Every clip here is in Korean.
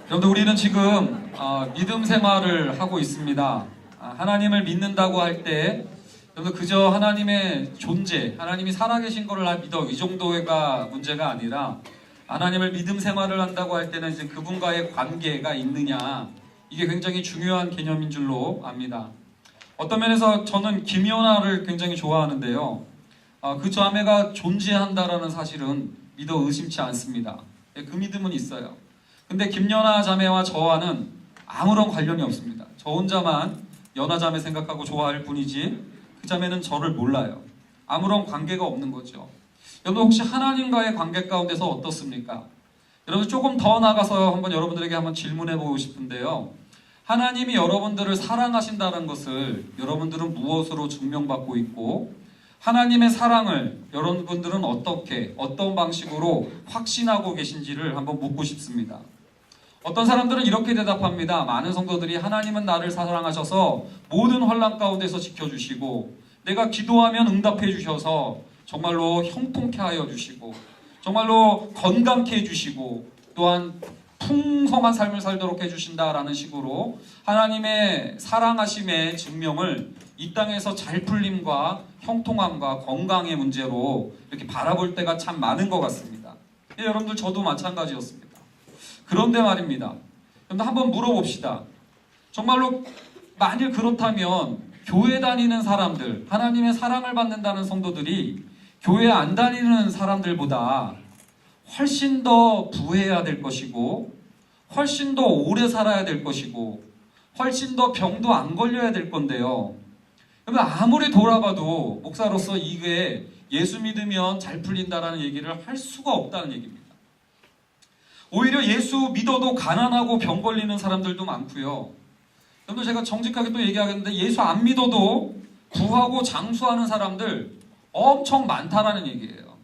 여러분들 우리는 지금 믿음 생활을 하고 있습니다. 하나님을 믿는다고 할 때 여러분들 그저 하나님의 존재, 하나님이 살아계신 것을 믿어 이 정도가 문제가 아니라 하나님을 믿음 생활을 한다고 할 때는 이제 그분과의 관계가 있느냐, 이게 굉장히 중요한 개념인 줄로 압니다. 어떤 면에서 저는 김연아를 굉장히 좋아하는데요. 그 자매가 존재한다라는 사실은 믿어 의심치 않습니다. 그 믿음은 있어요. 근데 김연아 자매와 저와는 아무런 관련이 없습니다. 저 혼자만 연아 자매 생각하고 좋아할 뿐이지 그 자매는 저를 몰라요. 아무런 관계가 없는 거죠. 여러분 혹시 하나님과의 관계 가운데서 어떻습니까? 여러분 조금 더 나가서 한번 여러분들에게 한번 질문해 보고 싶은데요. 하나님이 여러분들을 사랑하신다는 것을 여러분들은 무엇으로 증명받고 있고, 하나님의 사랑을 여러분들은 어떤 방식으로 확신하고 계신지를 한번 묻고 싶습니다. 어떤 사람들은 이렇게 대답합니다. 많은 성도들이 하나님은 나를 사랑하셔서 모든 환난 가운데서 지켜주시고, 내가 기도하면 응답해 주셔서 정말로 형통케 하여 주시고, 정말로 건강케 해주시고, 또한 풍성한 삶을 살도록 해주신다라는 식으로 하나님의 사랑하심의 증명을 이 땅에서 잘 풀림과 형통함과 건강의 문제로 이렇게 바라볼 때가 참 많은 것 같습니다. 여러분들 저도 마찬가지였습니다. 그런데 말입니다. 여러분들 한번 물어봅시다. 정말로 만일 그렇다면 교회 다니는 사람들, 하나님의 사랑을 받는다는 성도들이 교회 안 다니는 사람들보다 훨씬 더 부해야 될 것이고, 훨씬 더 오래 살아야 될 것이고, 훨씬 더 병도 안 걸려야 될 건데요. 아무리 돌아봐도 목사로서 이게 예수 믿으면 잘 풀린다라는 얘기를 할 수가 없다는 얘기입니다. 오히려 예수 믿어도 가난하고 병 걸리는 사람들도 많고요. 여러분 제가 정직하게 또 얘기하겠는데 예수 안 믿어도 부하고 장수하는 사람들 엄청 많다라는 얘기예요.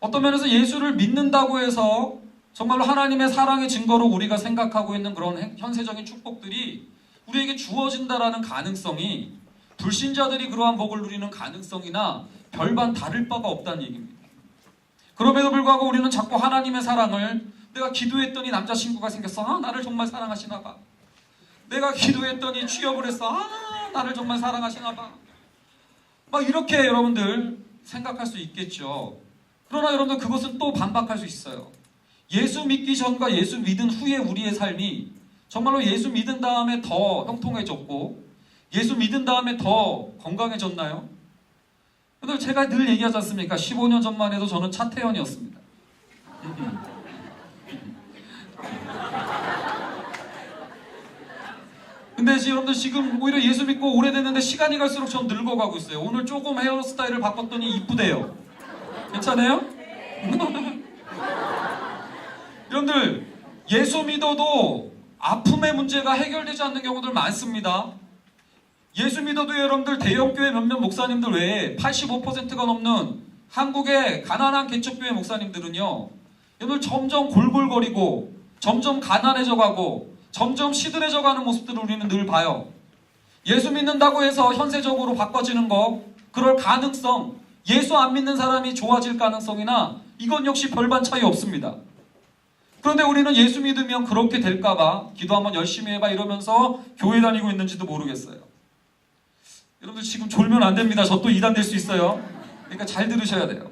어떤 면에서 예수를 믿는다고 해서 정말로 하나님의 사랑의 증거로 우리가 생각하고 있는 그런 현세적인 축복들이 우리에게 주어진다라는 가능성이, 불신자들이 그러한 복을 누리는 가능성이나 별반 다를 바가 없다는 얘기입니다. 그럼에도 불구하고 우리는 자꾸 하나님의 사랑을, 내가 기도했더니 남자친구가 생겼어. 나를 정말 사랑하시나 봐. 내가 기도했더니 취업을 했어. 나를 정말 사랑하시나 봐. 막 이렇게 여러분들 생각할 수 있겠죠. 그러나 여러분들 그것은 또 반박할 수 있어요. 예수 믿기 전과 예수 믿은 후에 우리의 삶이 정말로 예수 믿은 다음에 더 형통해졌고, 예수 믿은 다음에 더 건강해졌나요? 근데 제가 늘 얘기하지 않습니까? 15년 전만 해도 저는 차태현이었습니다. 근데 여러분들 지금 오히려 예수 믿고 오래됐는데 시간이 갈수록 전 늙어가고 있어요. 오늘 조금 헤어스타일을 바꿨더니 이쁘대요. 괜찮아요? 여러분들 예수 믿어도 아픔의 문제가 해결되지 않는 경우들 많습니다. 예수 믿어도 여러분들 대형교회 몇몇 목사님들 외에 85%가 넘는 한국의 가난한 개척교회 목사님들은요, 여러분들 점점 골골거리고 점점 가난해져가고 점점 시들해져가는 모습들을 우리는 늘 봐요. 예수 믿는다고 해서 현세적으로 바꿔지는 거, 그럴 가능성, 예수 안 믿는 사람이 좋아질 가능성이나 이건 역시 별반 차이 없습니다. 그런데 우리는 예수 믿으면 그렇게 될까봐 기도 한번 열심히 해봐 이러면서 교회 다니고 있는지도 모르겠어요. 여러분들 지금 졸면 안 됩니다. 저 또 이단될 수 있어요. 그러니까 잘 들으셔야 돼요.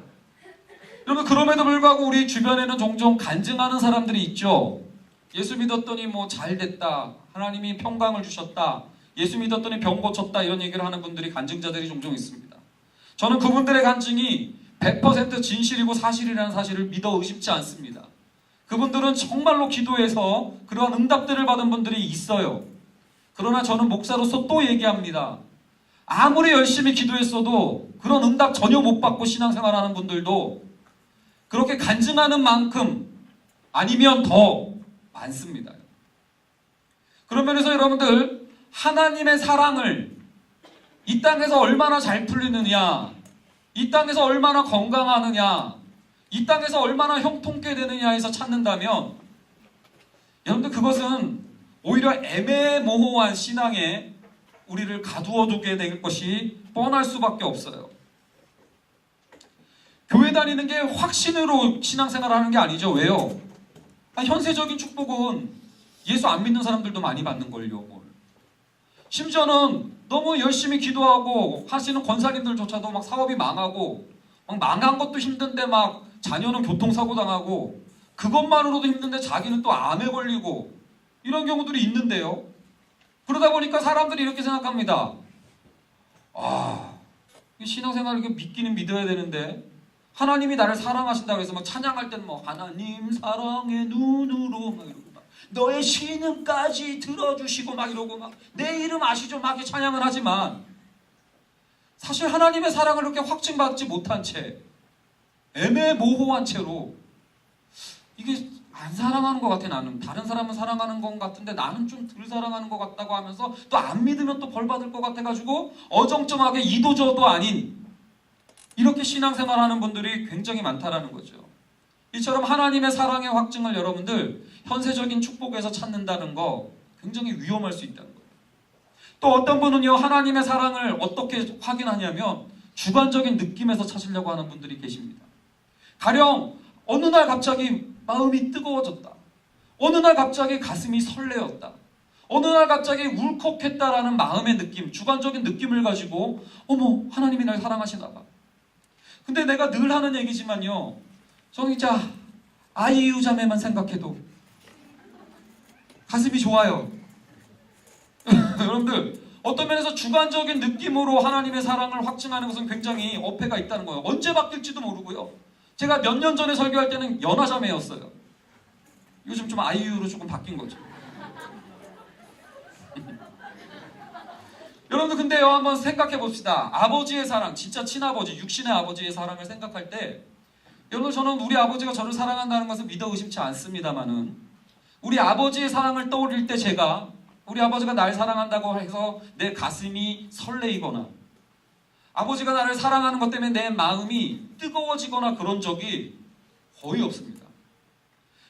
여러분 그럼에도 불구하고 우리 주변에는 종종 간증하는 사람들이 있죠. 예수 믿었더니 뭐 잘 됐다, 하나님이 평강을 주셨다, 예수 믿었더니 병 고쳤다, 이런 얘기를 하는 분들이, 간증자들이 종종 있습니다. 저는 그분들의 간증이 100% 진실이고 사실이라는 사실을 믿어 의심치 않습니다. 그분들은 정말로 기도해서 그러한 응답들을 받은 분들이 있어요. 그러나 저는 목사로서 또 얘기합니다. 아무리 열심히 기도했어도 그런 응답 전혀 못 받고 신앙생활하는 분들도 그렇게 간증하는 만큼 아니면 더 많습니다. 그런 면에서 여러분들 하나님의 사랑을 이 땅에서 얼마나 잘 풀리느냐, 이 땅에서 얼마나 건강하느냐, 이 땅에서 얼마나 형통케 되느냐에서 찾는다면 여러분들 그것은 오히려 애매모호한 신앙에 우리를 가두어 두게 될 것이 뻔할 수밖에 없어요. 교회 다니는 게 확신으로 신앙생활을 하는 게 아니죠. 왜요? 현세적인 축복은 예수 안 믿는 사람들도 많이 받는걸요. 뭘. 심지어는 너무 열심히 기도하고 하시는 권사님들조차도 막 사업이 망하고 막 망한 것도 힘든데 막 자녀는 교통사고 당하고 그것만으로도 힘든데 자기는 또 암에 걸리고 이런 경우들이 있는데요. 그러다 보니까 사람들이 이렇게 생각합니다. 신앙생활을 이렇게 믿기는 믿어야 되는데 하나님이 나를 사랑하신다고 해서 막 찬양할 때는 뭐 하나님 사랑의 눈으로 막 이러고 막 너의 신음까지 들어주시고 막 이러고 막 내 이름 아시죠? 막 이렇게 찬양을 하지만 사실 하나님의 사랑을 그렇게 확증받지 못한 채 애매모호한 채로 이게 안 사랑하는 것 같아. 나는 다른 사람은 사랑하는 것 같은데 나는 좀 덜 사랑하는 것 같다고 하면서 또 안 믿으면 또 벌 받을 것 같아가지고 어정쩡하게 이도저도 아닌 이렇게 신앙생활하는 분들이 굉장히 많다라는 거죠. 이처럼 하나님의 사랑의 확증을 여러분들 현세적인 축복에서 찾는다는 거 굉장히 위험할 수 있다는 거예요. 또 어떤 분은요, 하나님의 사랑을 어떻게 확인하냐면 주관적인 느낌에서 찾으려고 하는 분들이 계십니다. 가령 어느 날 갑자기 마음이 뜨거워졌다. 어느 날 갑자기 가슴이 설레었다. 어느 날 갑자기 울컥했다라는 마음의 느낌, 주관적인 느낌을 가지고 어머, 하나님이 날 사랑하시나 봐. 근데 내가 늘 하는 얘기지만요, 저는 진짜 아이유 자매만 생각해도 가슴이 좋아요. 여러분들, 어떤 면에서 주관적인 느낌으로 하나님의 사랑을 확증하는 것은 굉장히 어폐가 있다는 거예요. 언제 바뀔지도 모르고요. 제가 몇 년 전에 설교할 때는 연하자매였어요. 요즘 좀 아이유로 조금 바뀐 거죠. 여러분들 근데요, 한번 생각해 봅시다. 아버지의 사랑, 진짜 친아버지, 육신의 아버지의 사랑을 생각할 때 여러분, 저는 우리 아버지가 저를 사랑한다는 것을 믿어 의심치 않습니다만은 우리 아버지의 사랑을 떠올릴 때 제가 우리 아버지가 날 사랑한다고 해서 내 가슴이 설레이거나 아버지가 나를 사랑하는 것 때문에 내 마음이 뜨거워지거나 그런 적이 거의 없습니다.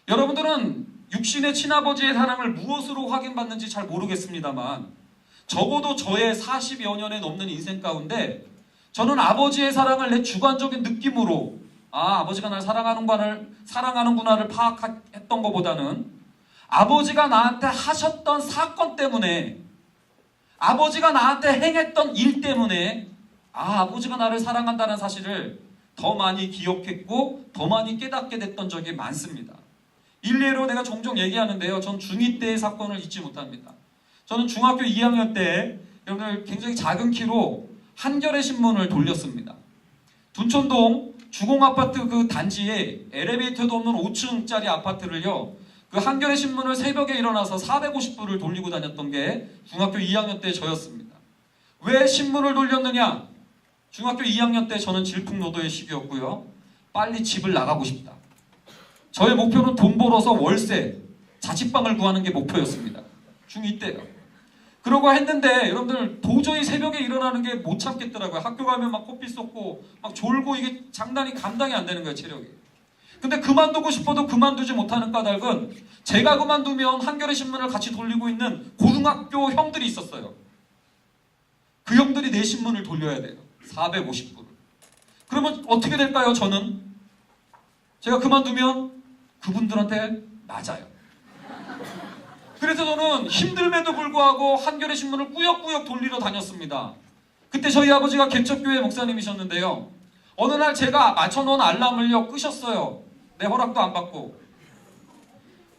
여러분들은 육신의 친아버지의 사랑을 무엇으로 확인받는지 잘 모르겠습니다만 적어도 저의 40여 년에 넘는 인생 가운데 저는 아버지의 사랑을 내 주관적인 느낌으로 아버지가 날 사랑하는구나를 파악했던 것보다는 아버지가 나한테 하셨던 사건 때문에 아버지가 나한테 행했던 일 때문에 아버지가 나를 사랑한다는 사실을 더 많이 기억했고 더 많이 깨닫게 됐던 적이 많습니다. 일례로 내가 종종 얘기하는데요. 전 중2 때의 사건을 잊지 못합니다. 저는 중학교 2학년 때 여러분들 굉장히 작은 키로 한겨레 신문을 돌렸습니다. 둔촌동 주공아파트 그 단지에 엘리베이터도 없는 5층짜리 아파트를요. 그 한겨레 신문을 새벽에 일어나서 450부를 돌리고 다녔던 게 중학교 2학년 때 저였습니다. 왜 신문을 돌렸느냐? 중학교 2학년 때 저는 질풍노도의 시기였고요. 빨리 집을 나가고 싶다. 저의 목표는 돈 벌어서 월세, 자취방을 구하는 게 목표였습니다. 중2 때요. 그러고 했는데 여러분들 도저히 새벽에 일어나는 게 못 참겠더라고요. 학교 가면 막 코피 쏟고 막 졸고 이게 장난이 감당이 안 되는 거예요, 체력이. 근데 그만두고 싶어도 그만두지 못하는 까닭은 제가 그만두면 한겨레 신문을 같이 돌리고 있는 고등학교 형들이 있었어요. 그 형들이 내 신문을 돌려야 돼요. 450부를. 그러면 어떻게 될까요? 저는 제가 그만두면 그분들한테 맞아요. 그래서 저는 힘듦에도 불구하고 한겨레 신문을 꾸역꾸역 돌리러 다녔습니다. 그때 저희 아버지가 개척교회 목사님이셨는데요. 어느 날 제가 맞춰놓은 알람을요 끄셨어요. 내 허락도 안 받고.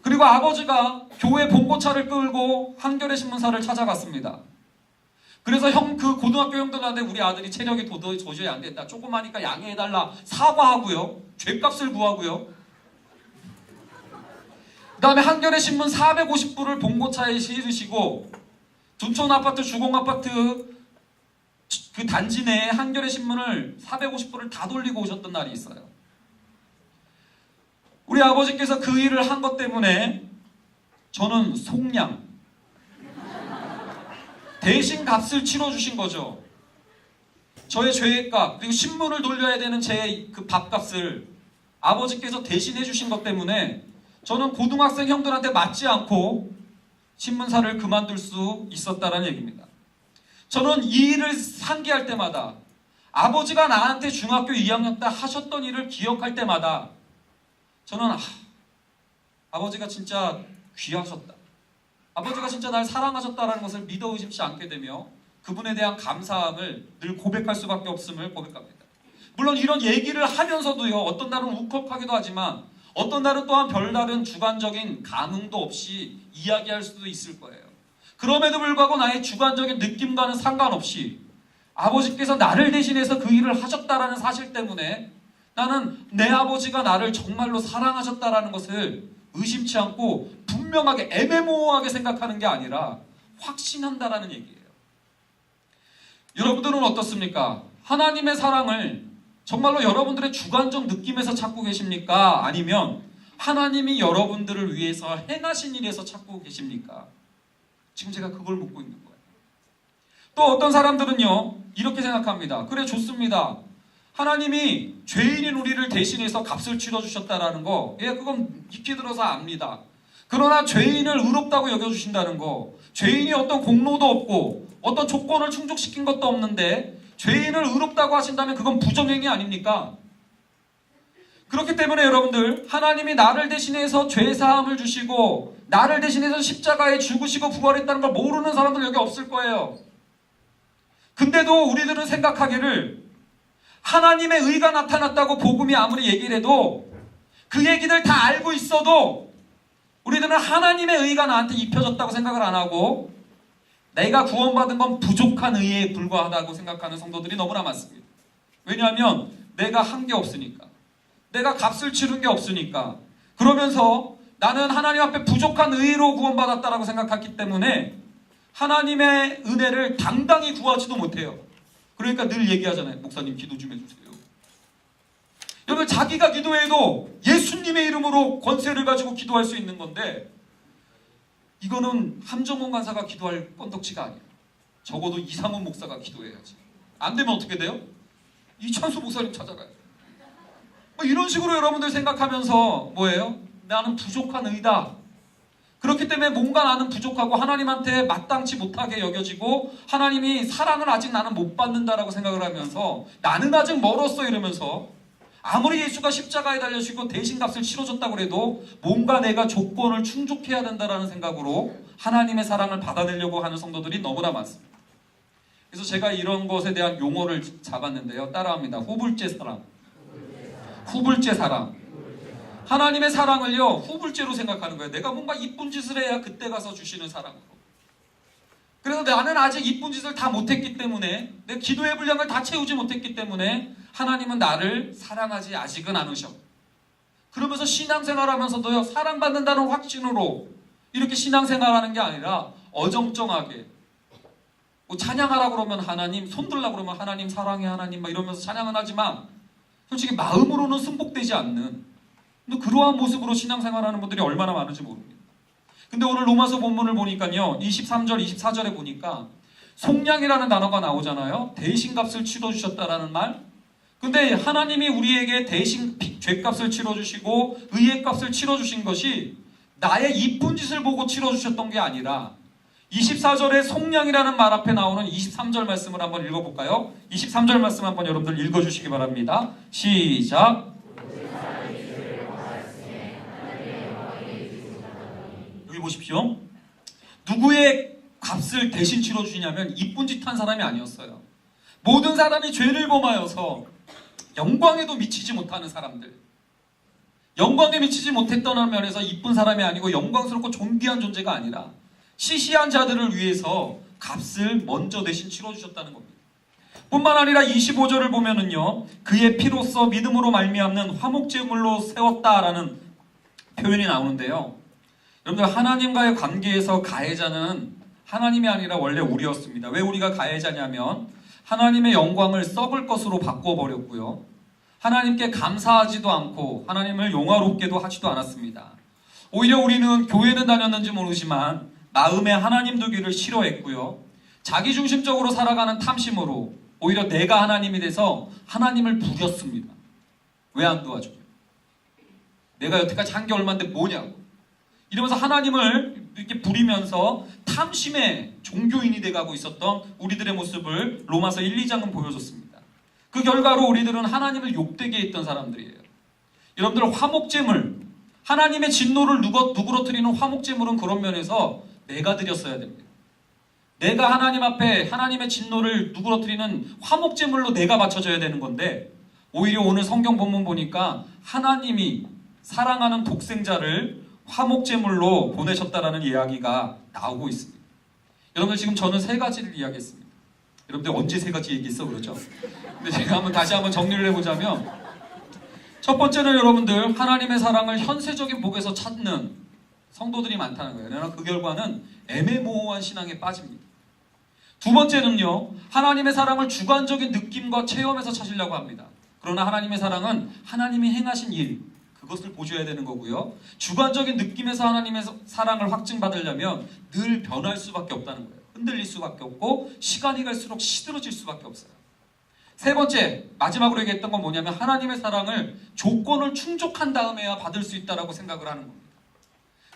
그리고 아버지가 교회 봉고차를 끌고 한겨레 신문사를 찾아갔습니다. 그래서 그 고등학교 형들한테 우리 아들이 체력이 도저히 안 됐다. 조그마니까 양해해달라. 사과하고요. 죗값을 구하고요. 그 다음에 한겨레 신문 450부를 봉고차에 실으시고 둔촌 아파트 주공 아파트 그 단지 내에 한겨레 신문을 450부를 다 돌리고 오셨던 날이 있어요. 우리 아버지께서 그 일을 한 것 때문에 저는 속량 대신 값을 치러주신 거죠. 저의 죄값 그리고 신문을 돌려야 되는 제 그 밥값을 아버지께서 대신해 주신 것 때문에 저는 고등학생 형들한테 맞지 않고 신문사를 그만둘 수 있었다는 얘기입니다. 저는 이 일을 상기할 때마다 아버지가 나한테 중학교 2학년 때 하셨던 일을 기억할 때마다 저는 아버지가 진짜 귀하셨다. 아버지가 진짜 날 사랑하셨다는 것을 믿어 의심치 않게 되며 그분에 대한 감사함을 늘 고백할 수밖에 없음을 고백합니다. 물론 이런 얘기를 하면서도요, 어떤 날은 울컥하기도 하지만 어떤 날은 또한 별다른 주관적인 감흥도 없이 이야기할 수도 있을 거예요. 그럼에도 불구하고 나의 주관적인 느낌과는 상관없이 아버지께서 나를 대신해서 그 일을 하셨다라는 사실 때문에 나는 내 아버지가 나를 정말로 사랑하셨다라는 것을 의심치 않고 분명하게 애매모호하게 생각하는 게 아니라 확신한다라는 얘기예요. 여러분들은 어떻습니까? 하나님의 사랑을 정말로 여러분들의 주관적 느낌에서 찾고 계십니까? 아니면 하나님이 여러분들을 위해서 행하신 일에서 찾고 계십니까? 지금 제가 그걸 묻고 있는 거예요. 또 어떤 사람들은요, 이렇게 생각합니다. 그래, 좋습니다. 하나님이 죄인인 우리를 대신해서 값을 치러주셨다라는 거, 예, 그건 익히 들어서 압니다. 그러나 죄인을 의롭다고 여겨주신다는 거, 죄인이 어떤 공로도 없고 어떤 조건을 충족시킨 것도 없는데 죄인을 의롭다고 하신다면 그건 부정행위 아닙니까? 그렇기 때문에 여러분들, 하나님이 나를 대신해서 죄사함을 주시고 나를 대신해서 십자가에 죽으시고 부활했다는 걸 모르는 사람들 여기 없을 거예요. 근데도 우리들은 생각하기를 하나님의 의가 나타났다고 복음이 아무리 얘기를 해도 그 얘기들 다 알고 있어도 우리들은 하나님의 의가 나한테 입혀졌다고 생각을 안 하고 내가 구원받은 건 부족한 의에 불과하다고 생각하는 성도들이 너무나 많습니다. 왜냐하면 내가 한 게 없으니까, 내가 값을 치른 게 없으니까, 그러면서 나는 하나님 앞에 부족한 의로 구원받았다라고 생각했기 때문에 하나님의 은혜를 당당히 구하지도 못해요. 그러니까 늘 얘기하잖아요. 목사님 기도 좀 해주세요. 여러분, 자기가 기도해도 예수님의 이름으로 권세를 가지고 기도할 수 있는 건데 이거는 함정원 간사가 기도할 건덕지가 아니에요. 적어도 이상훈 목사가 기도해야지. 안 되면 어떻게 돼요? 이찬수 목사님 찾아가요. 뭐 이런 식으로 여러분들 생각하면서 뭐예요? 나는 부족한 의다. 그렇기 때문에 뭔가 나는 부족하고 하나님한테 마땅치 못하게 여겨지고 하나님이 사랑을 아직 나는 못 받는다라고 생각을 하면서 나는 아직 멀었어 이러면서 아무리 예수가 십자가에 달려주시고 대신 값을 치러줬다고 해도 뭔가 내가 조건을 충족해야 된다라는 생각으로 하나님의 사랑을 받아내려고 하는 성도들이 너무나 많습니다. 그래서 제가 이런 것에 대한 용어를 잡았는데요. 따라합니다. 후불제 사랑. 후불제 사랑. 하나님의 사랑을요, 후불제로 생각하는 거예요. 내가 뭔가 이쁜 짓을 해야 그때 가서 주시는 사랑으로. 그래서 나는 아직 이쁜 짓을 다 못했기 때문에, 내 기도의 분량을 다 채우지 못했기 때문에 하나님은 나를 사랑하지 아직은 않으셔. 그러면서 신앙생활하면서도요, 사랑받는다는 확신으로 이렇게 신앙생활하는 게 아니라 어정쩡하게 뭐 찬양하라고 그러면 하나님, 손들라고 그러면 하나님 사랑해 하나님 막 이러면서 찬양은 하지만 솔직히 마음으로는 승복되지 않는, 근데 그러한 모습으로 신앙생활하는 분들이 얼마나 많은지 모릅니다. 근데 오늘 로마서 본문을 보니까요, 23절, 24절에 보니까 속량이라는 단어가 나오잖아요. 대신값을 치러주셨다라는 말. 근데 하나님이 우리에게 대신 죄값을 치러주시고 의의 값을 치러주신 것이 나의 이쁜 짓을 보고 치러주셨던 게 아니라 24절에 속량이라는 말 앞에 나오는 23절 말씀을 한번 읽어볼까요? 23절 말씀 한번 여러분들 읽어주시기 바랍니다. 시작. 여기 보십시오. 누구의 값을 대신 치러주시냐면 이쁜 짓 한 사람이 아니었어요. 모든 사람이 죄를 범하여서 영광에도 미치지 못하는 사람들, 영광에 미치지 못했던 면에서 이쁜 사람이 아니고 영광스럽고 존귀한 존재가 아니라 시시한 자들을 위해서 값을 먼저 대신 치러주셨다는 겁니다. 뿐만 아니라 25절을 보면은요, 그의 피로써 믿음으로 말미암는 화목제물로 세웠다라는 표현이 나오는데요. 여러분들, 하나님과의 관계에서 가해자는 하나님이 아니라 원래 우리였습니다. 왜 우리가 가해자냐면 하나님의 영광을 썩을 것으로 바꿔버렸고요, 하나님께 감사하지도 않고 하나님을 영화롭게도 하지도 않았습니다. 오히려 우리는 교회는 다녔는지 모르지만 마음에 하나님 두기를 싫어했고요, 자기중심적으로 살아가는 탐심으로 오히려 내가 하나님이 돼서 하나님을 부렸습니다. 왜 안 도와줘요? 내가 여태까지 한 게 얼만데 뭐냐고 이러면서 하나님을 이렇게 부리면서 탐심의 종교인이 돼가고 있었던 우리들의 모습을 로마서 1, 2장은 보여줬습니다. 그 결과로 우리들은 하나님을 욕되게 했던 사람들이에요. 여러분들, 화목제물, 하나님의 진노를 누그러뜨리는 화목제물은 그런 면에서 내가 드렸어야 됩니다. 내가 하나님 앞에 하나님의 진노를 누그러뜨리는 화목제물로 내가 바쳐져야 되는 건데, 오히려 오늘 성경 본문 보니까 하나님이 사랑하는 독생자를 화목제물로 보내셨다라는 이야기가 나오고 있습니다. 여러분들, 지금 저는 세 가지를 이야기했습니다. 여러분들 언제 세 가지 얘기했어? 그렇죠? 근데 제가 다시 한번 정리를 해보자면, 첫 번째는 여러분들, 하나님의 사랑을 현세적인 복에서 찾는 성도들이 많다는 거예요. 그러나 그 결과는 애매모호한 신앙에 빠집니다. 두 번째는요, 하나님의 사랑을 주관적인 느낌과 체험에서 찾으려고 합니다. 그러나 하나님의 사랑은 하나님이 행하신 일, 그것을 보셔야 되는 거고요. 주관적인 느낌에서 하나님의 사랑을 확증받으려면 늘 변할 수밖에 없다는 거예요. 흔들릴 수밖에 없고 시간이 갈수록 시들어질 수밖에 없어요. 세 번째, 마지막으로 얘기했던 건 뭐냐면, 하나님의 사랑을 조건을 충족한 다음에야 받을 수 있다고 생각을 하는 겁니다.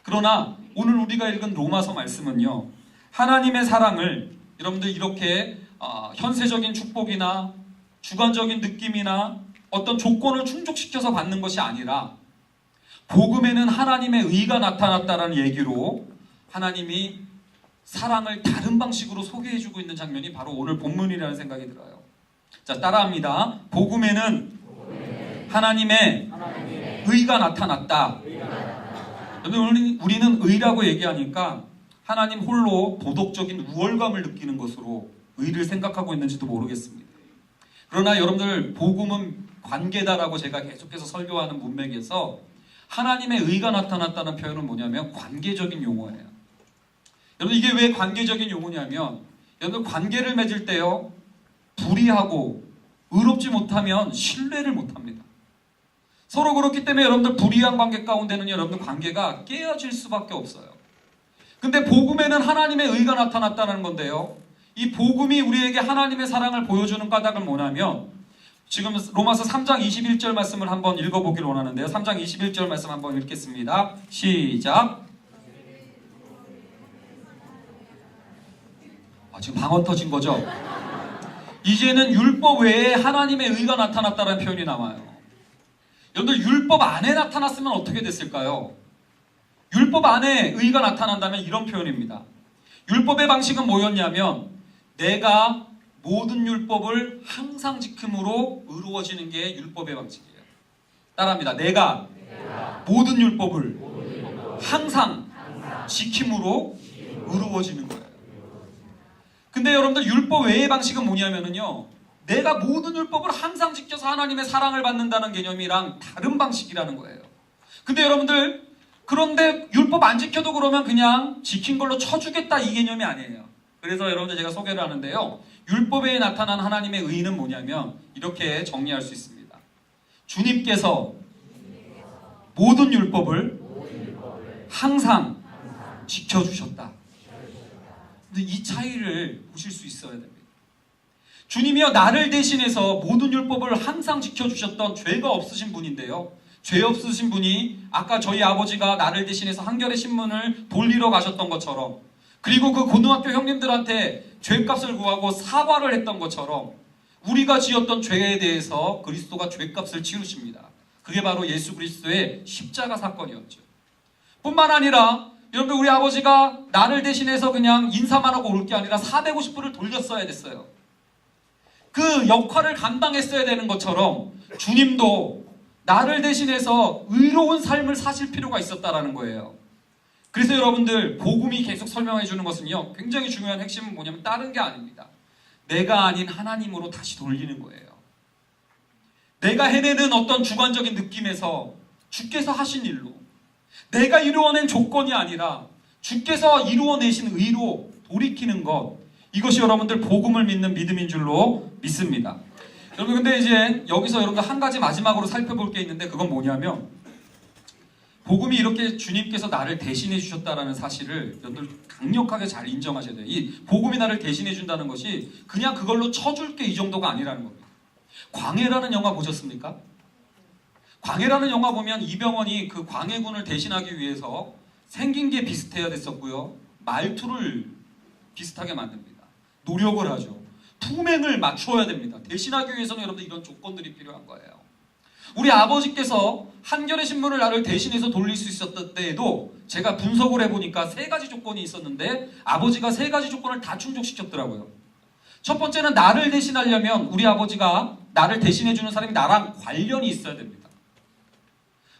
그러나 오늘 우리가 읽은 로마서 말씀은요, 하나님의 사랑을 여러분들 이렇게 현세적인 축복이나 주관적인 느낌이나 어떤 조건을 충족시켜서 받는 것이 아니라, 복음에는 하나님의 의가 나타났다는 얘기로 하나님이 사랑을 다른 방식으로 소개해주고 있는 장면이 바로 오늘 본문이라는 생각이 들어요. 자, 따라합니다. 복음에는 하나님의 의가 나타났다. 우리는 의라고 얘기하니까 하나님 홀로 도덕적인 우월감을 느끼는 것으로 의를 생각하고 있는지도 모르겠습니다. 그러나 여러분들, 복음은 관계다라고 제가 계속해서 설교하는 문맥에서 하나님의 의가 나타났다는 표현은 뭐냐면 관계적인 용어예요. 여러분, 이게 왜 관계적인 용어냐면, 여러분, 관계를 맺을 때요, 불의하고 의롭지 못하면 신뢰를 못합니다. 서로 그렇기 때문에 여러분들, 불의한 관계 가운데는 여러분들 관계가 깨어질 수밖에 없어요. 근데 복음에는 하나님의 의가 나타났다는 건데요, 이 복음이 우리에게 하나님의 사랑을 보여주는 까닭은 뭐냐면, 지금 로마서 3장 21절 말씀을 한번 읽어보기를 원하는데요. 3장 21절 말씀 한번 읽겠습니다. 시작. 지금 방언 터진 거죠? 이제는 율법 외에 하나님의 의가 나타났다는 표현이 나와요. 여러분들, 율법 안에 나타났으면 어떻게 됐을까요? 율법 안에 의가 나타난다면 이런 표현입니다. 율법의 방식은 뭐였냐면, 내가 모든 율법을 항상 지킴으로 의로워지는 게 율법의 방식이에요. 따라합니다. 내가 모든 율법을 항상 지킴으로 의로워지는 거예요. 근데 여러분들, 율법 외의 방식은 뭐냐면요, 내가 모든 율법을 항상 지켜서 하나님의 사랑을 받는다는 개념이랑 다른 방식이라는 거예요. 근데 여러분들, 그런데 율법 안 지켜도 그러면 그냥 지킨 걸로 쳐주겠다, 이 개념이 아니에요. 그래서 여러분들, 제가 소개를 하는데요, 율법에 나타난 하나님의 의는 뭐냐면 이렇게 정리할 수 있습니다. 주님께서 모든 율법을 항상 지켜주셨다. 근데 이 차이를 보실 수 있어야 됩니다. 주님이여, 나를 대신해서 모든 율법을 항상 지켜주셨던 죄가 없으신 분인데요, 죄 없으신 분이 아까 저희 아버지가 나를 대신해서 한겨레 신문을 돌리러 가셨던 것처럼, 그리고 그 고등학교 형님들한테 죄값을 구하고 사과를 했던 것처럼, 우리가 지었던 죄에 대해서 그리스도가 죄값을 치르십니다. 그게 바로 예수 그리스도의 십자가 사건이었죠. 뿐만 아니라 여러분들, 우리 아버지가 나를 대신해서 그냥 인사만 하고 올 게 아니라 450불을 돌렸어야 됐어요. 그 역할을 감당했어야 되는 것처럼 주님도 나를 대신해서 의로운 삶을 사실 필요가 있었다라는 거예요. 그래서 여러분들, 복음이 계속 설명해 주는 것은요, 굉장히 중요한 핵심은 뭐냐면 다른 게 아닙니다. 내가 아닌 하나님으로 다시 돌리는 거예요. 내가 해내는 어떤 주관적인 느낌에서 주께서 하신 일로, 내가 이루어낸 조건이 아니라 주께서 이루어내신 의로 돌이키는 것, 이것이 여러분들 복음을 믿는 믿음인 줄로 믿습니다. 여러분, 근데 이제 여기서 여러분들 한 가지 마지막으로 살펴볼 게 있는데, 그건 뭐냐면, 복음이 이렇게 주님께서 나를 대신해 주셨다는 사실을 여러분들 강력하게 잘 인정하셔야 돼요. 이 복음이 나를 대신해 준다는 것이 그냥 그걸로 쳐줄게, 이 정도가 아니라는 겁니다. 광해라는 영화 보셨습니까? 광해라는 영화 보면 이병헌이 그 광해군을 대신하기 위해서 생긴 게 비슷해야 됐었고요, 말투를 비슷하게 만듭니다. 노력을 하죠. 품행을 맞춰야 됩니다. 대신하기 위해서는 여러분들 이런 조건들이 필요한 거예요. 우리 아버지께서 한겨레 신문을 나를 대신해서 돌릴 수 있었던 때에도 제가 분석을 해보니까 세 가지 조건이 있었는데 아버지가 세 가지 조건을 다 충족시켰더라고요. 첫 번째는 나를 대신하려면 우리 아버지가 나를 대신해주는 사람이 나랑 관련이 있어야 됩니다.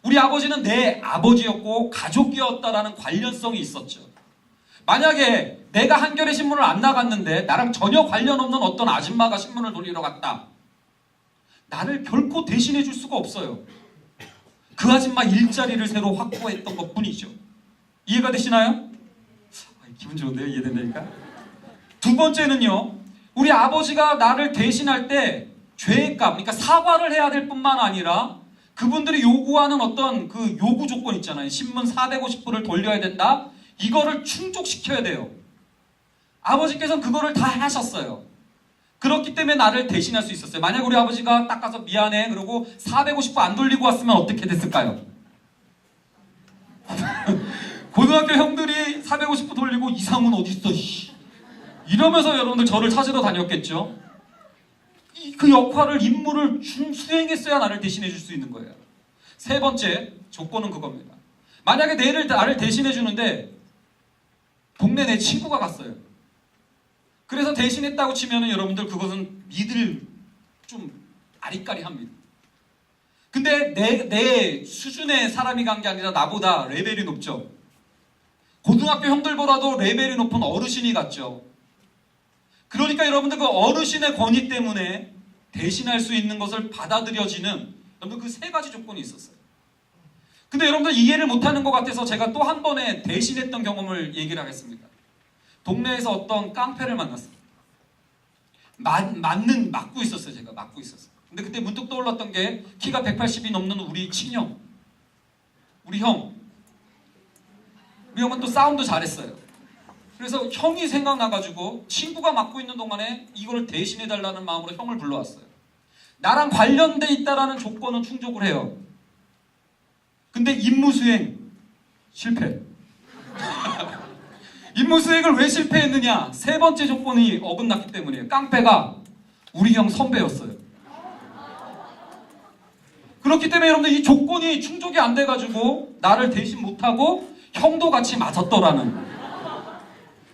우리 아버지는 내 아버지였고 가족이었다라는 관련성이 있었죠. 만약에 내가 한겨레 신문을 안 나갔는데 나랑 전혀 관련 없는 어떤 아줌마가 신문을 돌리러 갔다. 나를 결코 대신해 줄 수가 없어요. 그 아줌마 일자리를 새로 확보했던 것 뿐이죠. 이해가 되시나요? 기분 좋은데요? 이해된다니까? 두 번째는요. 우리 아버지가 나를 대신할 때 죄값, 그러니까 사과를 해야 될 뿐만 아니라 그분들이 요구하는 어떤 그 요구 조건 있잖아요. 신문 450부를 돌려야 된다. 이거를 충족시켜야 돼요. 아버지께서는 그거를 다 하셨어요. 그렇기 때문에 나를 대신할 수 있었어요. 만약 우리 아버지가 딱 가서 미안해 그러고 450부 안 돌리고 왔으면 어떻게 됐을까요? 고등학교 형들이 450부 돌리고 이상훈 어딨어 이러면서 여러분들 저를 찾으러 다녔겠죠. 그 역할을 임무를 수행했어야 나를 대신해 줄 수 있는 거예요. 세 번째 조건은 그겁니다. 만약에 나를 대신해 주는데 동네 내 친구가 갔어요. 그래서 대신했다고 치면은 여러분들 그것은 믿을 좀 아리까리합니다. 근데 내 수준의 사람이 간 게 아니라 나보다 레벨이 높죠. 고등학교 형들보다도 레벨이 높은 어르신이 갔죠. 그러니까 여러분들 그 어르신의 권위 때문에 대신할 수 있는 것을 받아들여지는 여러분들 그 세 가지 조건이 있었어요. 근데 여러분들 이해를 못하는 것 같아서 제가 또 한 번에 대신했던 경험을 얘기를 하겠습니다. 동네에서 어떤 깡패를 만났어요. 맞고 있었어요. 제가 맞고 있었어요. 근데 그때 문득 떠올랐던 게 키가 180이 넘는 우리 친형, 우리 형. 우리 형은 또 싸움도 잘했어요. 그래서 형이 생각나가지고 친구가 맞고 있는 동안에 이걸 대신해달라는 마음으로 형을 불러왔어요. 나랑 관련돼 있다라는 조건은 충족을 해요. 근데 임무 수행 실패. 임무 수행을 왜 실패했느냐? 세 번째 조건이 어긋났기 때문이에요. 깡패가 우리 형 선배였어요. 그렇기 때문에 여러분들 이 조건이 충족이 안 돼가지고 나를 대신 못하고 형도 같이 맞았더라는.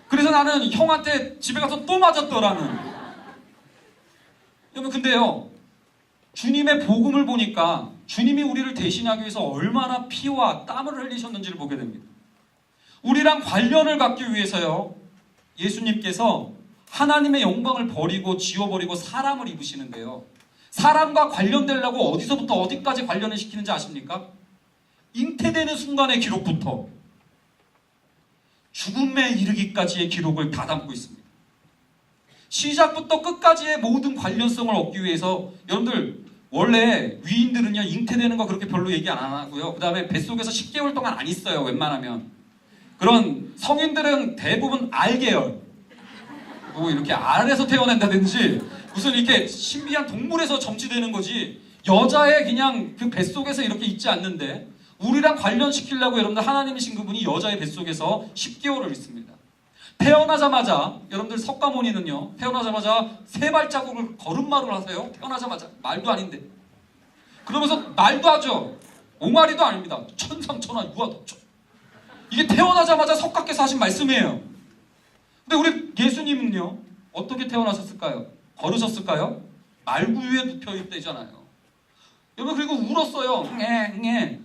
그래서 나는 형한테 집에 가서 또 맞았더라는. 여러분 근데요. 주님의 복음을 보니까 주님이 우리를 대신하기 위해서 얼마나 피와 땀을 흘리셨는지를 보게 됩니다. 우리랑 관련을 갖기 위해서요. 예수님께서 하나님의 영광을 버리고 지워버리고 사람을 입으시는데요. 사람과 관련되려고 어디서부터 어디까지 관련을 시키는지 아십니까? 잉태되는 순간의 기록부터 죽음에 이르기까지의 기록을 다 담고 있습니다. 시작부터 끝까지의 모든 관련성을 얻기 위해서 여러분들 원래 위인들은요 잉태되는 거 그렇게 별로 얘기 안 하고요. 그 다음에 뱃속에서 10개월 동안 안 있어요. 웬만하면. 그런 성인들은 대부분 알계열 뭐 이렇게 알에서 태어난다든지 무슨 이렇게 신비한 동물에서 점치되는 거지 여자의 그냥 그 뱃속에서 이렇게 있지 않는데 우리랑 관련시키려고 여러분들 하나님이신 그분이 여자의 뱃속에서 10개월을 있습니다. 태어나자마자 여러분들 석가모니는요 태어나자마자 세 발자국을 걸음마를 하세요. 태어나자마자 말도 아닌데 그러면서 말도 하죠. 옹알이도 아닙니다. 천상천하 유아덕죠. 이게 태어나자마자 석가께서 하신 말씀이에요. 근데 우리 예수님은요 어떻게 태어나셨을까요? 걸으셨을까요? 말구유에 눕혀 있대잖아요. 여러분 그리고 울었어요. 응애.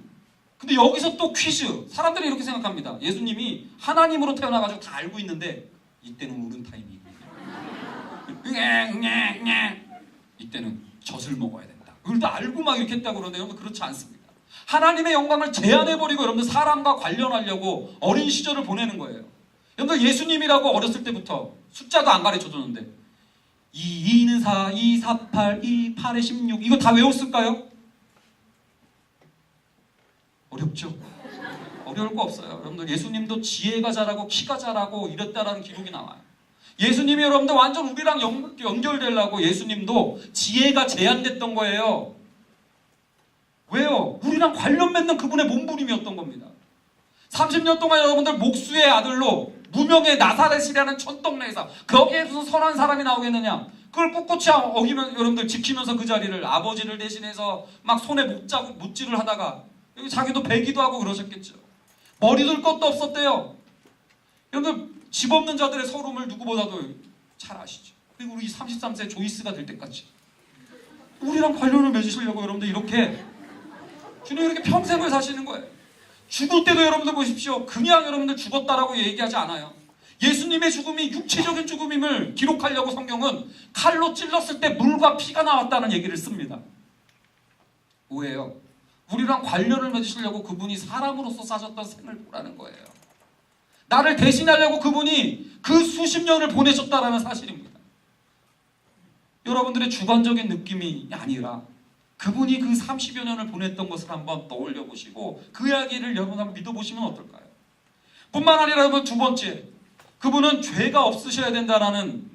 근데 여기서 또 퀴즈. 사람들이 이렇게 생각합니다. 예수님이 하나님으로 태어나가지고 다 알고 있는데 이때는 울은 타임이고 응애 이때는 젖을 먹어야 된다. 그걸 다 알고 막 이렇게 했다고 그러는데 여러분 그렇지 않습니다. 하나님의 영광을 제한해버리고 여러분들 사람과 관련하려고 어린 시절을 보내는 거예요. 여러분들 예수님이라고 어렸을 때부터 숫자도 안 가르쳐줬는데 2, 2는 4, 2, 4, 8, 2, 8에 16 이거 다 외웠을까요? 어렵죠? 어려울 거 없어요. 여러분들 예수님도 지혜가 자라고 키가 자라고 이랬다라는 기록이 나와요. 예수님이 여러분들 완전 우리랑 연결되려고 예수님도 지혜가 제한됐던 거예요. 왜요? 우리랑 관련 맺는 그분의 몸부림이었던 겁니다. 30년 동안 여러분들 목수의 아들로 무명의 나사렛이라는 촌동네에서 거기에 무슨 선한 사람이 나오겠느냐? 그걸 꿋꿋이 어기면 여러분들 지키면서 그 자리를 아버지를 대신해서 막 손에 못질을 하다가 자기도 배기도 하고 그러셨겠죠. 머리 둘 것도 없었대요. 여러분들 집 없는 자들의 서름을 누구보다도 잘 아시죠. 그리고 우리 33세 조이스가 될 때까지 우리랑 관련을 맺으시려고 여러분들 이렇게 주님 이렇게 평생을 사시는 거예요. 죽을 때도 여러분들 보십시오. 그냥 여러분들 죽었다라고 얘기하지 않아요. 예수님의 죽음이 육체적인 죽음임을 기록하려고 성경은 칼로 찔렀을 때 물과 피가 나왔다는 얘기를 씁니다. 뭐예요? 우리랑 관련을 맺으시려고 그분이 사람으로서 사셨던 생을 보라는 거예요. 나를 대신하려고 그분이 그 수십 년을 보내셨다라는 사실입니다. 여러분들의 주관적인 느낌이 아니라 그분이 그 30여 년을 보냈던 것을 한번 떠올려 보시고 그 이야기를 여러분 한번 믿어보시면 어떨까요? 뿐만 아니라 여러분 두 번째, 그분은 죄가 없으셔야 된다는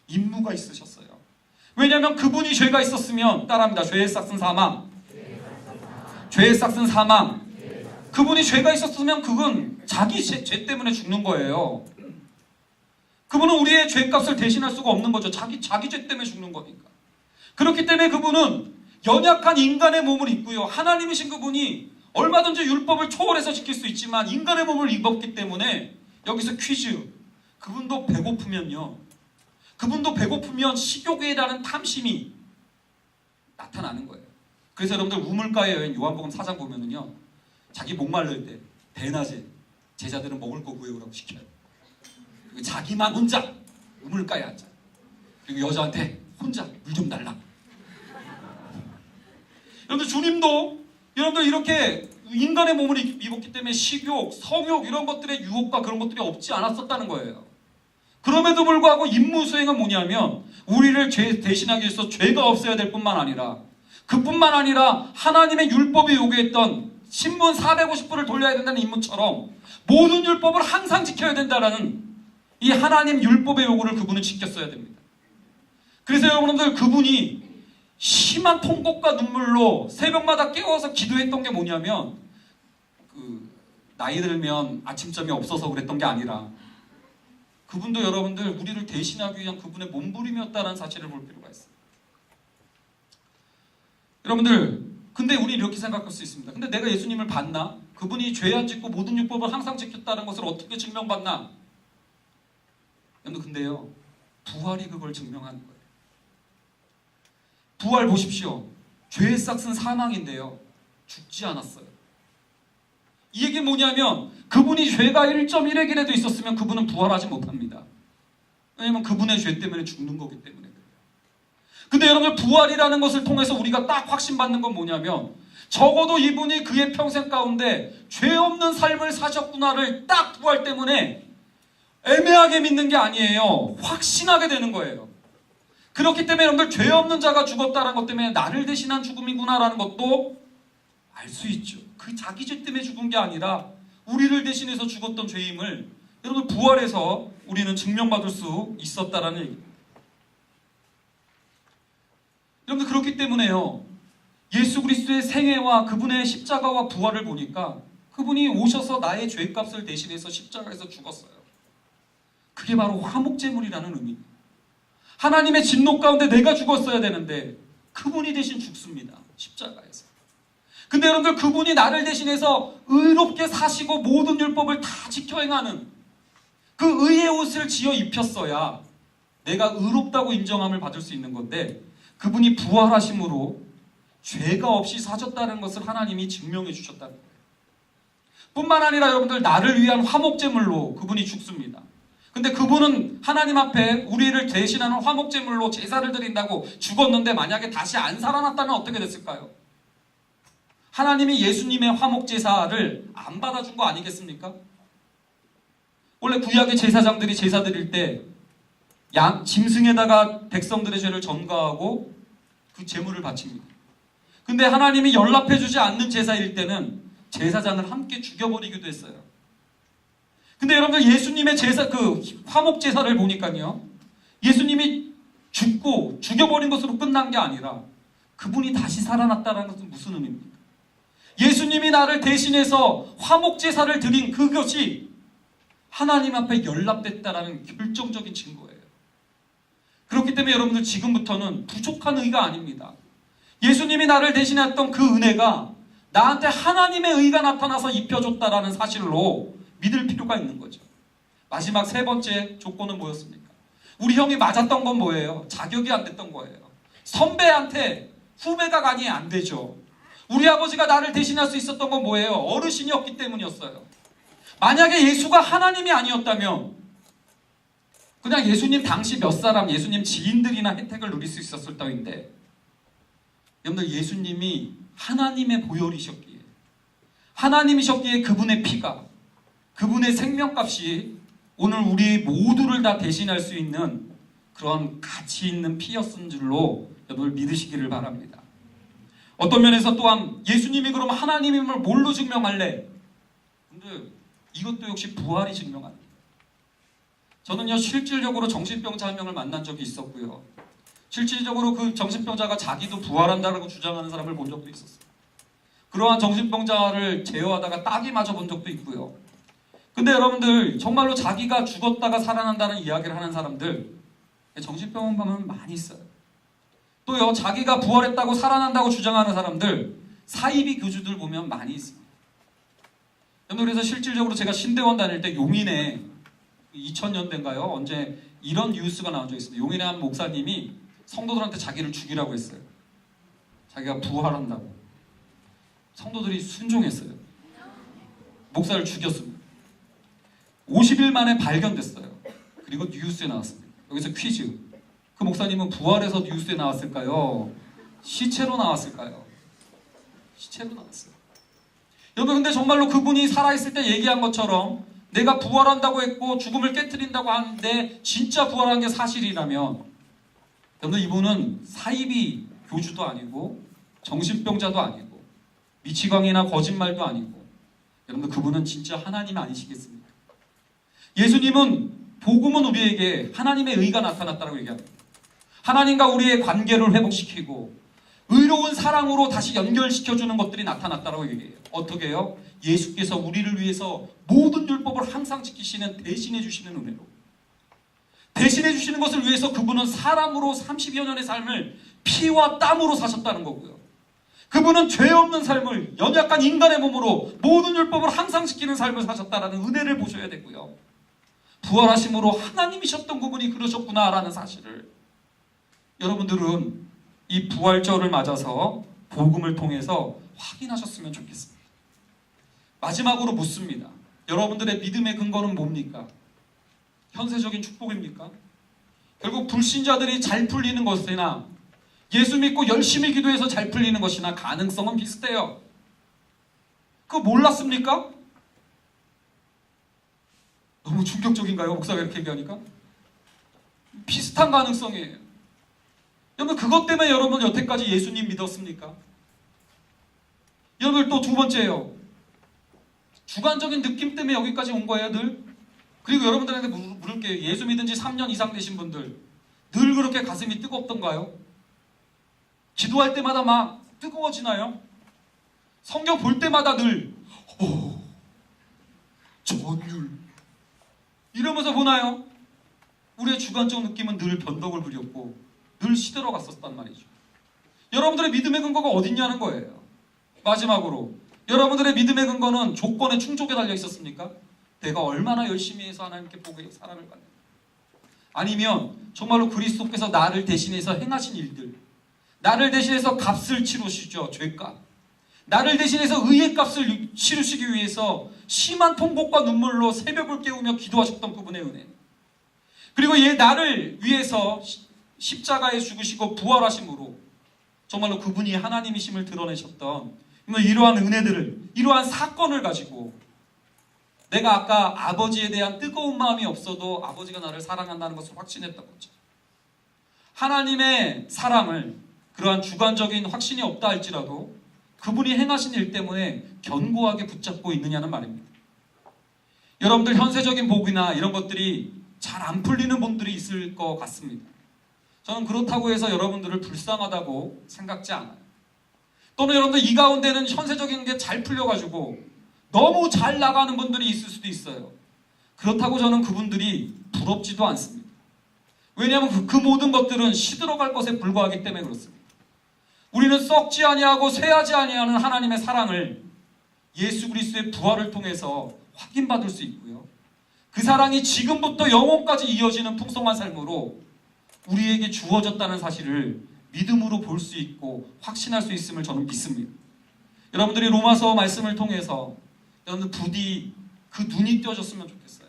임무가 있으셨어요. 왜냐하면 그분이 죄가 있었으면 따라합니다. 죄의 싹은 사망. 죄의 싹은 사망. 그분이 죄가 있었으면 그건 자기 죄 때문에 죽는 거예요. 그분은 우리의 죄값을 대신할 수가 없는 거죠. 자기 죄 때문에 죽는 거니까. 그렇기 때문에 그분은 연약한 인간의 몸을 입고요. 하나님이신 그분이 얼마든지 율법을 초월해서 지킬 수 있지만 인간의 몸을 입었기 때문에 여기서 퀴즈. 그분도 배고프면 식욕이라는 탐심이 나타나는 거예요. 그래서 여러분들 우물가의 여인 요한복음 4장 보면은요. 자기 목말릴 때 대낮에 제자들은 먹을 거 구해오라고 시켜요. 그리고 자기만 혼자 우물가에 앉아. 그리고 여자한테 혼자 물 좀 달라. 여러분들 주님도 여러분들 이렇게 인간의 몸을 입었기 때문에 식욕, 성욕 이런 것들의 유혹과 그런 것들이 없지 않았었다는 거예요. 그럼에도 불구하고 임무 수행은 뭐냐면 우리를 대신하기 위해서 죄가 없어야 될 뿐만 아니라 그뿐만 아니라 하나님의 율법이 요구했던 신분 450부를 돌려야 된다는 임무처럼 모든 율법을 항상 지켜야 된다는 이 하나님 율법의 요구를 그분은 지켰어야 됩니다. 그래서 여러분들 그분이 심한 통곡과 눈물로 새벽마다 깨워서 기도했던 게 뭐냐면 나이 들면 아침잠이 없어서 그랬던 게 아니라 그분도 여러분들 우리를 대신하기 위한 그분의 몸부림이었다는 사실을 볼 필요가 있어요. 여러분들 근데 우리 이렇게 생각할 수 있습니다. 근데 내가 예수님을 봤나? 그분이 죄 안 짓고 모든 율법을 항상 지켰다는 것을 어떻게 증명받나? 여러분 근데요 부활이 그걸 증명하는 거예요. 부활 보십시오. 죄의 싹은 사망인데요 죽지 않았어요. 이 얘기는 뭐냐면 그분이 죄가 1.1의 길에도 있었으면 그분은 부활하지 못합니다. 왜냐면 그분의 죄 때문에 죽는 거기 때문에 그래요. 근데 여러분 부활이라는 것을 통해서 우리가 딱 확신받는 건 뭐냐면 적어도 이분이 그의 평생 가운데 죄 없는 삶을 사셨구나를 딱 부활 때문에 애매하게 믿는 게 아니에요. 확신하게 되는 거예요. 그렇기 때문에 여러분들 죄 없는 자가 죽었다는 것 때문에 나를 대신한 죽음이구나라는 것도 알 수 있죠. 그 자기 죄 때문에 죽은 게 아니라 우리를 대신해서 죽었던 죄임을 여러분 부활해서 우리는 증명받을 수 있었다라는 얘기입니다. 여러분들 그렇기 때문에요. 예수 그리스도의 생애와 그분의 십자가와 부활을 보니까 그분이 오셔서 나의 죄값을 대신해서 십자가에서 죽었어요. 그게 바로 화목제물이라는 의미입니다. 하나님의 진노 가운데 내가 죽었어야 되는데 그분이 대신 죽습니다. 십자가에서. 근데 여러분들 그분이 나를 대신해서 의롭게 사시고 모든 율법을 다 지켜 행하는 그 의의 옷을 지어 입혔어야 내가 의롭다고 인정함을 받을 수 있는 건데 그분이 부활하심으로 죄가 없이 사셨다는 것을 하나님이 증명해 주셨다는 거예요. 뿐만 아니라 여러분들 나를 위한 화목제물로 그분이 죽습니다. 근데 그분은 하나님 앞에 우리를 대신하는 화목제물로 제사를 드린다고 죽었는데 만약에 다시 안 살아났다면 어떻게 됐을까요? 하나님이 예수님의 화목제사를 안 받아준 거 아니겠습니까? 원래 구약의 제사장들이 제사 드릴 때 짐승에다가 백성들의 죄를 전가하고 그 제물을 바칩니다. 근데 하나님이 연락해주지 않는 제사일 때는 제사장을 함께 죽여버리기도 했어요. 근데 여러분들 예수님의 제사, 그 화목제사를 보니까요. 예수님이 죽여버린 것으로 끝난 게 아니라 그분이 다시 살아났다는 것은 무슨 의미입니까? 예수님이 나를 대신해서 화목제사를 드린 그것이 하나님 앞에 연락됐다라는 결정적인 증거예요. 그렇기 때문에 여러분들 지금부터는 부족한 의가 아닙니다. 예수님이 나를 대신했던 그 은혜가 나한테 하나님의 의가 나타나서 입혀줬다라는 사실로 믿을 필요가 있는 거죠. 마지막 세 번째 조건은 뭐였습니까? 우리 형이 맞았던 건 뭐예요? 자격이 안 됐던 거예요. 선배한테 후배가 가니 안 되죠. 우리 아버지가 나를 대신할 수 있었던 건 뭐예요? 어르신이었기 때문이었어요. 만약에 예수가 하나님이 아니었다면 그냥 예수님 당시 몇 사람, 예수님 지인들이나 혜택을 누릴 수 있었을 터인데, 여러분들 예수님이 하나님의 보혈이셨기에, 하나님이셨기에 그분의 피가, 그분의 생명값이 오늘 우리 모두를 다 대신할 수 있는 그런 가치 있는 피였은 줄로 여러분들 믿으시기를 바랍니다. 어떤 면에서 또한 예수님이 그럼 하나님임을 뭘로 증명할래? 근데 이것도 역시 부활이 증명합니다. 저는요 실질적으로 정신병자 한 명을 만난 적이 있었고요. 실질적으로 그 정신병자가 자기도 부활한다고 주장하는 사람을 본 적도 있었어요. 그러한 정신병자를 제어하다가 딱이 맞아 본 적도 있고요. 근데 여러분들 정말로 자기가 죽었다가 살아난다는 이야기를 하는 사람들 정신병원 가면 많이 있어요. 또요 자기가 부활했다고 살아난다고 주장하는 사람들 사이비 교주들 보면 많이 있습니다. 그래서 실질적으로 제가 신대원 다닐 때 용인에 2000년대인가요? 언제 이런 뉴스가 나온 적이 있습니다. 용인의 한 목사님이 성도들한테 자기를 죽이라고 했어요. 자기가 부활한다고. 성도들이 순종했어요. 목사를 죽였습니다. 50일 만에 발견됐어요. 그리고 뉴스에 나왔습니다. 여기서 퀴즈. 그 목사님은 부활해서 뉴스에 나왔을까요? 시체로 나왔을까요? 시체로 나왔어요. 여러분 근데 정말로 그분이 살아있을 때 얘기한 것처럼 내가 부활한다고 했고 죽음을 깨트린다고 하는데 진짜 부활한 게 사실이라면 여러분 이분은 사이비 교주도 아니고 정신병자도 아니고 미치광이나 거짓말도 아니고 여러분 그분은 진짜 하나님 아니시겠습니까? 예수님은 복음은 우리에게 하나님의 의가 나타났다고 얘기합니다. 하나님과 우리의 관계를 회복시키고 의로운 사랑으로 다시 연결시켜주는 것들이 나타났다고 얘기해요. 어떻게 해요? 예수께서 우리를 위해서 모든 율법을 항상 지키시는 대신해 주시는 은혜로 대신해 주시는 것을 위해서 그분은 사람으로 30여 년의 삶을 피와 땀으로 사셨다는 거고요. 그분은 죄 없는 삶을 연약한 인간의 몸으로 모든 율법을 항상 지키는 삶을 사셨다는 은혜를 보셔야 되고요. 부활하심으로 하나님이셨던 그분이 그러셨구나라는 사실을 여러분들은 이 부활절을 맞아서 복음을 통해서 확인하셨으면 좋겠습니다. 마지막으로 묻습니다. 여러분들의 믿음의 근거는 뭡니까? 현세적인 축복입니까? 결국 불신자들이 잘 풀리는 것이나 예수 믿고 열심히 기도해서 잘 풀리는 것이나 가능성은 비슷해요. 그거 몰랐습니까? 너무 충격적인가요? 목사가 이렇게 얘기하니까? 비슷한 가능성이에요. 여러분 그것 때문에 여러분 여태까지 예수님 믿었습니까? 여러분 또 두 번째예요. 주관적인 느낌 때문에 여기까지 온 거예요 늘? 그리고 여러분들한테 물을게요. 예수 믿은 지 3년 이상 되신 분들 늘 그렇게 가슴이 뜨겁던가요? 기도할 때마다 막 뜨거워지나요? 성경 볼 때마다 늘 전율 이러면서 보나요? 우리의 주관적 느낌은 늘 변덕을 부렸고 늘 시들어 갔었단 말이죠. 여러분들의 믿음의 근거가 어딨냐는 거예요. 마지막으로 여러분들의 믿음의 근거는 조건의 충족에 달려 있었습니까? 내가 얼마나 열심히 해서 하나님께 보고 사랑을 받는 아니면 정말로 그리스도께서 나를 대신해서 행하신 일들 나를 대신해서 값을 치르시죠. 죄값 나를 대신해서 의의 값을 치르시기 위해서 심한 통곡과 눈물로 새벽을 깨우며 기도하셨던 그분의 은혜 그리고 나를 위해서 십자가에 죽으시고 부활하심으로 정말로 그분이 하나님이심을 드러내셨던 이러한 은혜들을 이러한 사건을 가지고 내가 아까 아버지에 대한 뜨거운 마음이 없어도 아버지가 나를 사랑한다는 것을 확신했던 거죠. 하나님의 사랑을 그러한 주관적인 확신이 없다 할지라도 그분이 행하신 일 때문에 견고하게 붙잡고 있느냐는 말입니다. 여러분들 현세적인 복이나 이런 것들이 잘 안 풀리는 분들이 있을 것 같습니다. 저는 그렇다고 해서 여러분들을 불쌍하다고 생각지 않아요. 또는 여러분들 이 가운데는 현세적인 게 잘 풀려가지고 너무 잘 나가는 분들이 있을 수도 있어요. 그렇다고 저는 그분들이 부럽지도 않습니다. 왜냐하면 그 모든 것들은 시들어갈 것에 불과하기 때문에 그렇습니다. 우리는 썩지 아니하고 쇠하지 아니하는 하나님의 사랑을 예수 그리스도의 부활을 통해서 확인받을 수 있고요. 그 사랑이 지금부터 영원까지 이어지는 풍성한 삶으로 우리에게 주어졌다는 사실을 믿음으로 볼 수 있고 확신할 수 있음을 저는 믿습니다. 여러분들이 로마서 말씀을 통해서 여러분 부디 그 눈이 띄어졌으면 좋겠어요.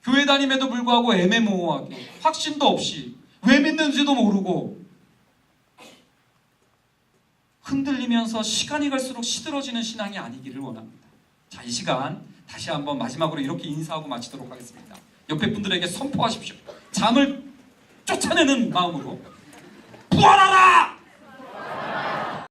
교회 다님에도 불구하고 애매모호하게 확신도 없이 왜 믿는지도 모르고 흔들리면서 시간이 갈수록 시들어지는 신앙이 아니기를 원합니다. 자, 이 시간 다시 한번 마지막으로 이렇게 인사하고 마치도록 하겠습니다. 옆에 분들에게 선포하십시오. 잠을 쫓아내는 마음으로